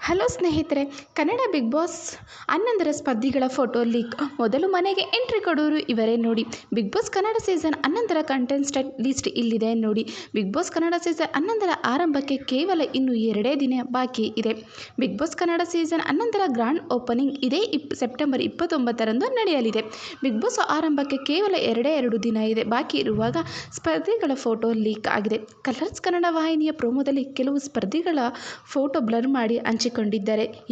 Hello ಸ್ನೇಹಿತರೆ, Kannada Bigg Boss 11ರ ಸ್ಪರ್ಧಿಗಳ ಫೋಟೋ ಲೀಕ್. ಮೊದಲು ಮನೆಗೆ ಎಂಟ್ರಿ ಕೊಡೋರು ಇವರೇ ನೋಡಿ. ಬಿಗ್ ಬಾಸ್ ಕನ್ನಡ ಸೀಸನ್ 11ರ ಕಂಟೆಸ್ಟೆಂಟ್ ಲಿಸ್ಟ್ ಇಲ್ಲಿದೆ ನೋಡಿ. ಬಿಗ್ ಬಾಸ್ ಕನ್ನಡ ಸೀಸನ್ 11ರ ಆರಂಭಕ್ಕೆ ಕೇವಲ ಇನ್ನು 2 ದಿನ ಬಾಕಿ ಇದೆ. ಬಿಗ್ ಬಾಸ್ ಕನ್ನಡ ಸೀಸನ್ 11ರ ಗ್ರಾಂಡ್ ಓಪನಿಂಗ್ ಇದೇ ಸೆಪ್ಟೆಂಬರ್ 29ರಂದು ನಡೆಯಲಿದೆ. ಬಿಗ್ ಬಾಸ್ ಆರಂಭಕ್ಕೆ ಕೇವಲ 2 ದಿನ ಇದೆ ಬಾಕಿ ಇರುವಾಗ ಸ್ಪರ್ಧಿಗಳ ಫೋಟೋ ಲೀಕ್ ಆಗಿದೆ. ಕಲರ್ಸ್ ಕನ್ನಡ ವಾಹಿನಿಯ ಪ್ರೋಮೋದಲ್ಲಿ ಕೆಲವು ಸ್ಪರ್ಧಿಗಳ ಫೋಟೋ ಬ್ಲರ್ ಮಾಡಿ ಹಂಚಿಕೊಂಡಿದ್ದಾರೆ.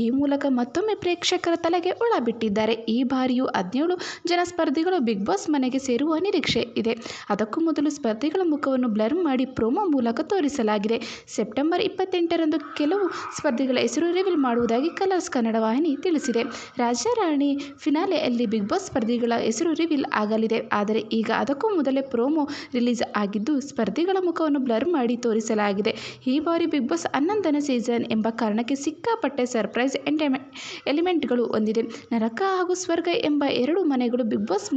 ಈ ಮೂಲಕ ಮತ್ತೊಮ್ಮೆ ಪ್ರೇಕ್ಷಕರ ತಲೆಗೆ ಹುಳ ಬಿಟ್ಟಿದ್ದಾರೆ. ಈ ಬಾರಿಯೂ 17 ಜನ ಸ್ಪರ್ಧಿಗಳು ಬಿಗ್ ಬಾಸ್ ಮನೆಗೆ ಸೇರುವ ನಿರೀಕ್ಷೆ ಇದೆ. ಅದಕ್ಕೂ ಮೊದಲು ಸ್ಪರ್ಧಿಗಳ ಮುಖವನ್ನು ಬ್ಲರ್ ಮಾಡಿ ಪ್ರೋಮೋ ಮೂಲಕ ತೋರಿಸಲಾಗಿದೆ. ಸೆಪ್ಟೆಂಬರ್ 28ರಂದು ಕೆಲವು ಸ್ಪರ್ಧಿಗಳ ಹೆಸರು ರಿವೀಲ್ ಮಾಡುವುದಾಗಿ ಕಲರ್ಸ್ ಕನ್ನಡ ವಾಹಿನಿ ತಿಳಿಸಿದೆ. ರಾಜಾರಾಣಿ ಫಿನಾಲೆಯಲ್ಲಿ ಬಿಗ್ ಬಾಸ್ ಸ್ಪರ್ಧಿಗಳ ಹೆಸರು ರಿವೀಲ್ ಆಗಲಿದೆ. ಆದರೆ ಈಗ ಅದಕ್ಕೂ ಮೊದಲೇ ಪ್ರೋಮೋ ರಿಲೀಸ್ ಆಗಿದ್ದು, ಸ್ಪರ್ಧಿಗಳ ಮುಖವನ್ನು ಬ್ಲರ್ ಮಾಡಿ ತೋರಿಸಲಾಗಿದೆ. ಈ ಬಾರಿ ಬಿಗ್ ಬಾಸ್ 11ನೇ ಸೀಸನ್ ಎಂಬ ಕಾರಣಕ್ಕೆ ಸಿಕ್ಕಾಪಟ್ಟೆ ಸರ್ಪ್ರೈಸ್ ಎಲಿಮೆಂಟ್ಗಳು ಹೊಂದಿದೆ. ನರಕ ಹಾಗೂ ಸ್ವರ್ಗ ಎಂಬ 2 ಮನೆಗಳು ಬಿಗ್ ಬಾಸ್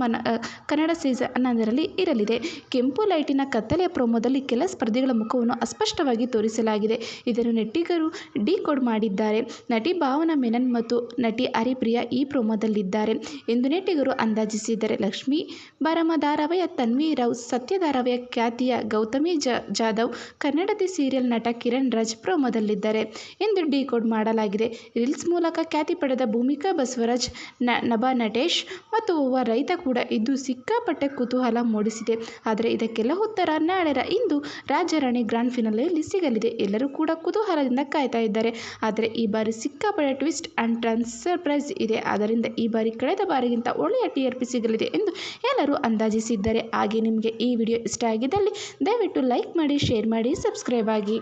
ಕನ್ನಡ ಸೀಸನ್ 11ರಲ್ಲಿ ಇರಲಿದೆ. ಕೆಂಪು ಲೈಟಿನ ಕತ್ತಲೆಯ ಪ್ರೋಮೋದಲ್ಲಿ ಕೆಲ ಸ್ಪರ್ಧಿಗಳ ಮುಖವನ್ನು ಅಸ್ಪಷ್ಟವಾಗಿ ತೋರಿಸಲಾಗಿದೆ. ಇದನ್ನು ನೆಟ್ಟಿಗರು ಡಿಕೋಡ್ ಮಾಡಿದ್ದಾರೆ. ನಟಿ ಭಾವನಾ ಮೆನನ್ ಮತ್ತು ನಟಿ ಹರಿಪ್ರಿಯಾ ಈ ಪ್ರೋಮೋದಲ್ಲಿದ್ದಾರೆ ಎಂದು ನೆಟ್ಟಿಗರು ಅಂದಾಜಿಸಿದ್ದಾರೆ. ಲಕ್ಷ್ಮೀ ಬಾರಮ್ಮ ಧಾರಾವಾಹಿಯ ತನ್ವಿ ರಾವ್, ಸತ್ಯ ಧಾರಾವಾಹಿಯ ಖ್ಯಾತಿಯ ಗೌತಮಿ ಜಾಧವ್, ಕನ್ನಡತಿ ಸೀರಿಯಲ್ ನಟ ಕಿರಣ್ ರಾಜ್ ಪ್ರೋಮೋದಲ್ಲಿದ್ದಾರೆ ಎಂದು ಡಿಕೋಡ್ ಮಾಡಲಾಗಿದೆ. ರೀಲ್ಸ್ ಮೂಲಕ ಖ್ಯಾತಿ ಪಡೆದ ಭೂಮಿಕಾ ಬಸವರಾಜ್, ನಭಾ ನಟೇಶ್ ಮತ್ತು ಓರ್ವ ರೈತ ಕೂಡ ಇದ್ದು ಸಿಕ್ಕಾಪಟ್ಟೆ ಕುತೂಹಲ ಮೂಡಿಸಿದೆ. ಆದರೆ ಇದಕ್ಕೆಲ್ಲ ಉತ್ತರ ನಾಳೆ ಇಂದು ರಾಜಾರಾಣಿ ಗ್ರಾಂಡ್ ಫಿನಾಲೆಯಲ್ಲಿ ಸಿಗಲಿದೆ. ಎಲ್ಲರೂ ಕೂಡ ಕುತೂಹಲದಿಂದ ಕಾಯ್ತಾ ಇದ್ದಾರೆ. ಆದರೆ ಈ ಬಾರಿ ಸಿಕ್ಕಾಪಟ್ಟೆ ಟ್ವಿಸ್ಟ್ ಅಂಡ್ ಟರ್ನ್ಸ್ ಸರ್ಪ್ರೈಸ್ ಇದೆ. ಆದ್ದರಿಂದ ಈ ಬಾರಿ ಕಳೆದ ಬಾರಿಗಿಂತ ಒಳ್ಳೆಯ TRP ಸಿಗಲಿದೆ ಎಂದು ಎಲ್ಲರೂ ಅಂದಾಜಿಸಿದ್ದಾರೆ. ಹಾಗೆ ನಿಮಗೆ ಈ ವಿಡಿಯೋ ಇಷ್ಟ ಆಗಿದ್ದಲ್ಲಿ ದಯವಿಟ್ಟು ಲೈಕ್ ಮಾಡಿ, ಶೇರ್ ಮಾಡಿ, ಸಬ್ಸ್ಕ್ರೈಬ್ ಆಗಿ.